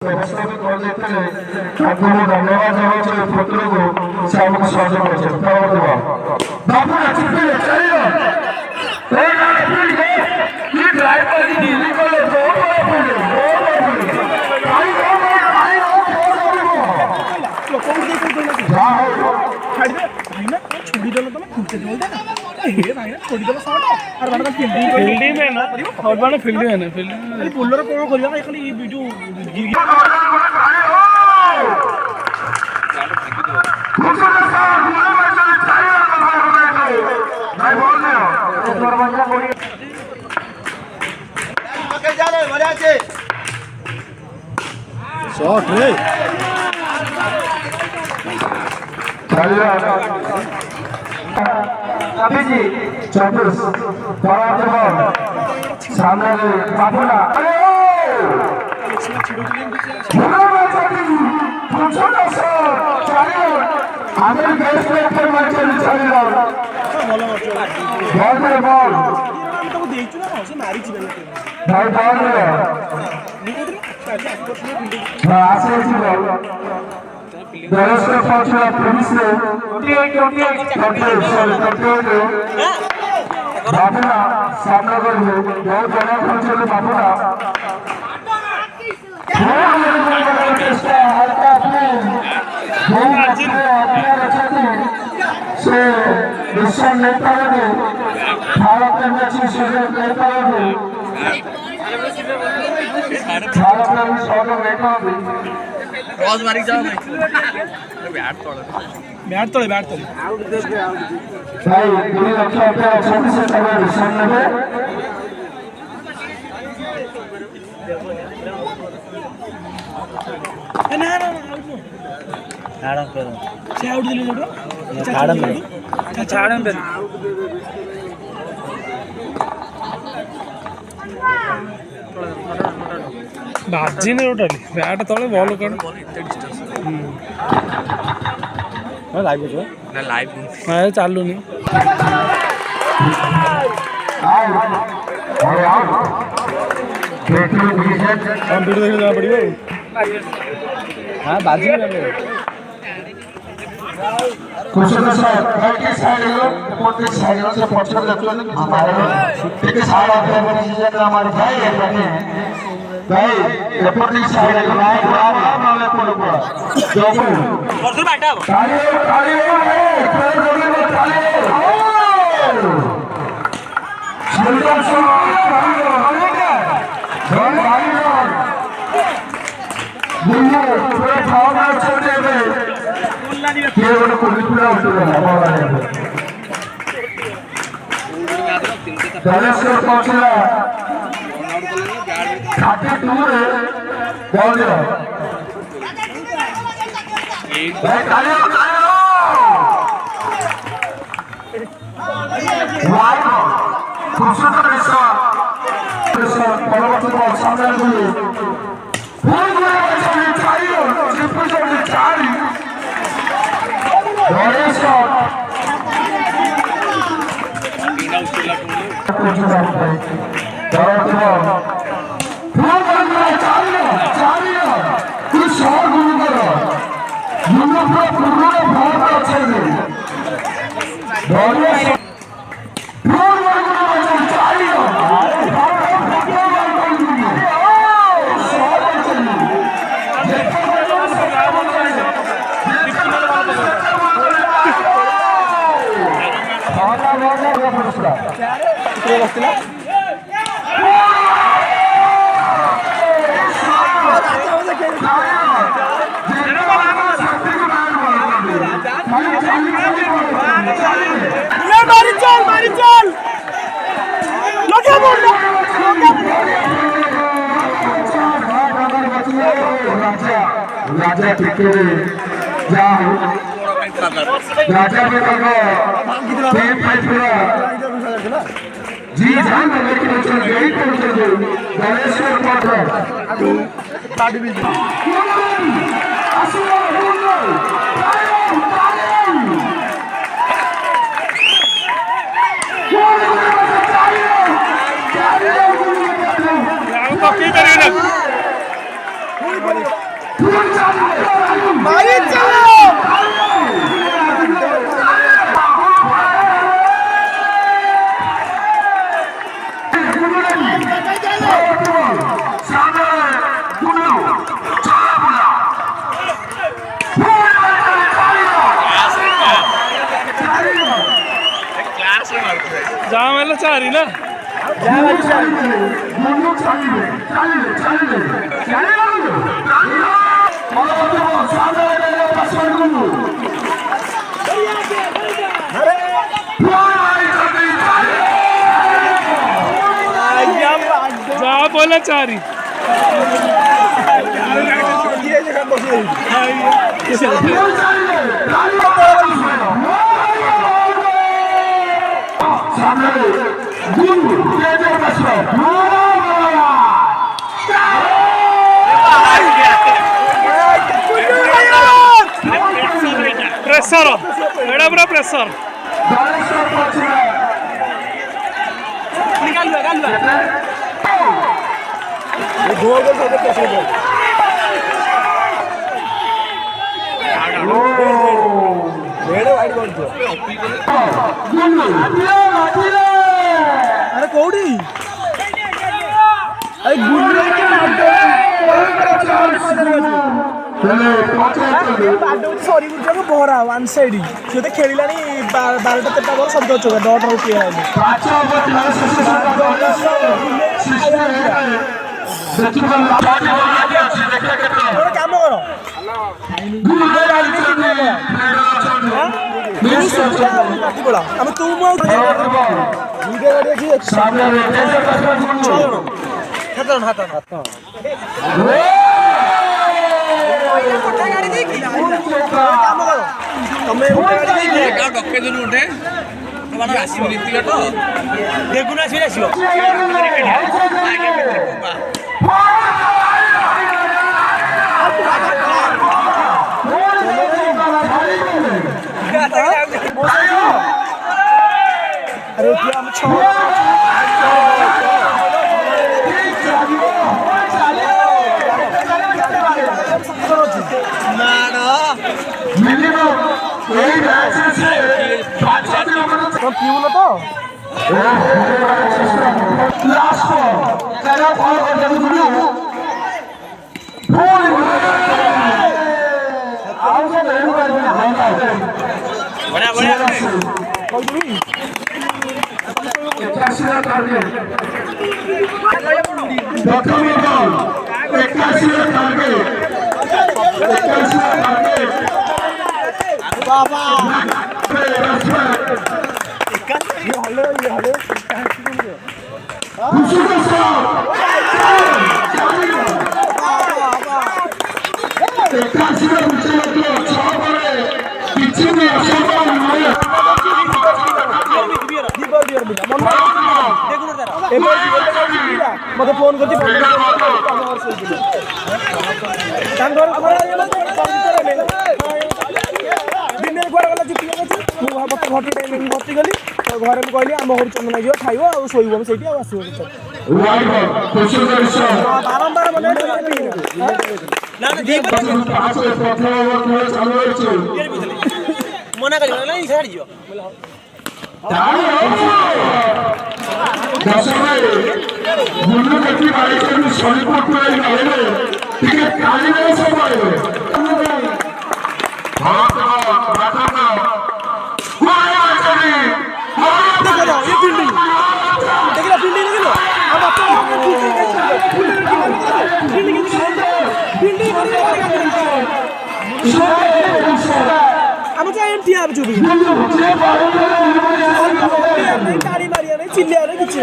ବ୍ୟବସ୍ଥାପିତ କରାଯାଇଥିଲେ ତାଙ୍କୁ ମୁଁ ଧନ୍ୟବାଦ ଜଣାଉଛି। ଏ ପତ୍ରକୁ ସେ ଆମକୁ ସହଯୋଗ କରିଛନ୍ତି। ପରବର୍ତ୍ତୀ ବାବୁ ଚିପିଲେ ଚାଲିବ ଛୁଡ଼ିଦେଲ ତମେ ଖୁଣ୍ଟେ ଦେବ हे भाई छोड़ी दबा शॉट और बार बार फील्डिंग में ना और बार फील्डिंग है ना फील्डिंग अरे पुलर को करिया ना खाली वीडियो गिर गया भाई बोल रहे हो एक बार बंदा बोलिए आगे जा रे मजा से शॉट रे चलिए अभी जी चौबीस सामने बाबूला बाबूला सामना करिए बहुत बड़ा पहुंचे बाबूला से विश्व नेता भारत में सुযোগ नेता भारत में सहयोग नेता क्रॉस मारी जाओ बैट तोड़े भाई गुली रक्षा पे छोटी से समय विश्व में ना आड़म पे से आउट दिले जोडो आड़म पे बाजी ने टोटली बैट तळे बॉल कोन लाइव है ना लाइव हां चालू नहीं हम वीडियो देखने जाना पड़ेगा हां बाजी में कुछ तो सर के साइड लो पोते साइड से पछड़ देखलो हमारे के साइड पे डिसीजन हमारे भाई है भाई एपोर्टिंग साइड है भाई मामले पड़ो जो परसों बैठा ताली सुल्तान पूरे भावना छोड़े में ये वाला को पूरा उठा दलेश्वर पहुंचला 32 रे बॉल दे भाई ताली वाह खूबसूरत रेसा परवर्ती बॉल सामने गई फुल गोल बचाने चाहिए ट्रिपल शॉट चाहिए बड़े शॉट मारी चल लगे बोल राजा टिके जा राजा में टीम फाइट पूरा जी जान लेकिन चल गई तो चल गई गणेश्वर पात्र काट भी जाम है चारी ना जा बोला चारी प्रेसर एड़ा बड़ा प्रेसर निकाल अरे कौड़ी अरे सरी गुजर बहरा वन साइड सी तो खेल 12-13 बल सब चौका डट रहा काम कर तू पिउन तो मत फोन कर भर्ती गली घर में कहली आम घर चंदन जी खाइब और शोब से बारंबार मना कर गाड़ी मारिया नहीं चिल्लिया नहीं कुछ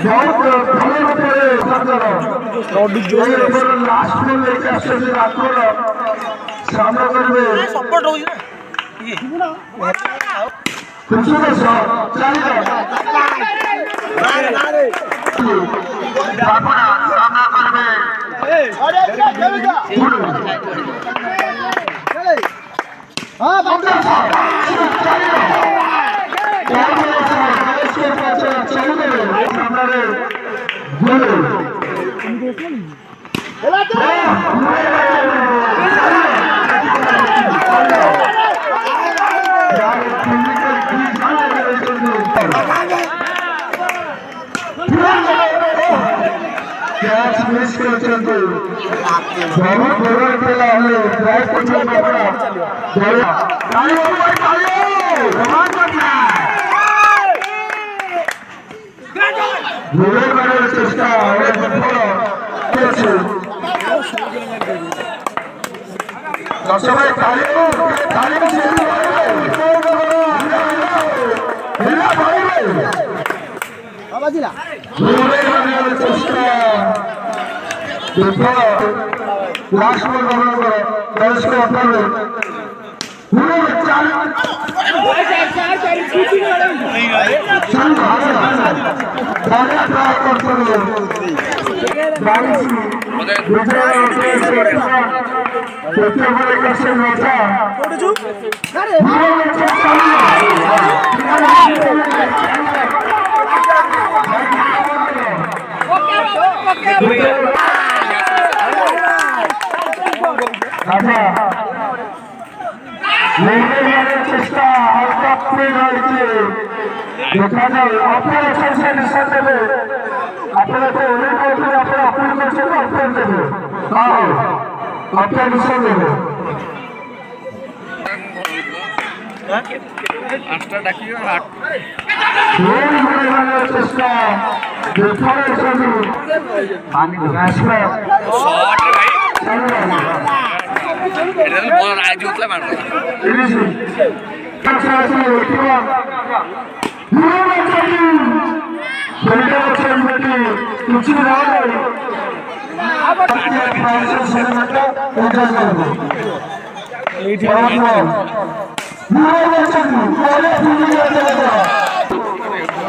बहुत भले रूपे लास्ट में लेके आसुଛନ୍ତି ଆକ୍ରମଣ ସାମ୍ନା କରିବେ ସପୋର୍ଟ ରହୁଛି ନା ଖୁସିର ସହ ଚାଲିବ ଆପଣ ସାମ୍ନା କରିବେ कैच मिस करते बहुत बड़ा खेला है ड्राइव करना पड़ा बड़ा तालियों पर तालियों कमाल करना बड़े बड़े चेष्टा और बड़ा कैच दर्शक तालियों से हिला भाई बाबाजीला पूरे बने चेष्टा देखो लास्ट में बना दर्श को अपन पूरे चाल चल दादा ट्राई करते हैं बारिश देखते बड़े कैसे होता चेष्टा देखा जाए अपने डिसीजन देवे अपने अपील देवे हाँ अपने डिसीजन देवे चेष्टा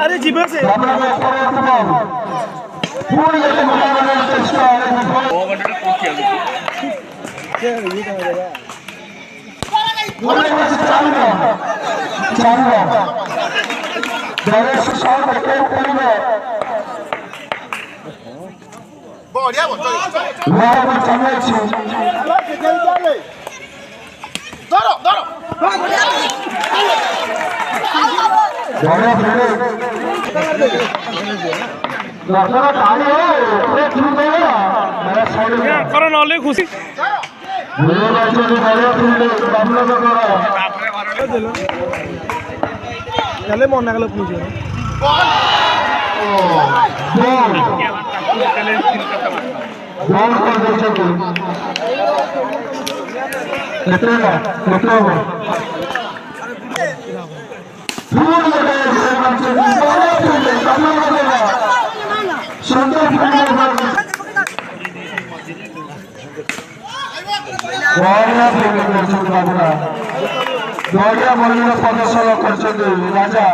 अरे जीवन से करो नॉले खुशी चले मन गल पूछे बढ़िया बॉलिंग प्रदर्शन करछन्ते राजा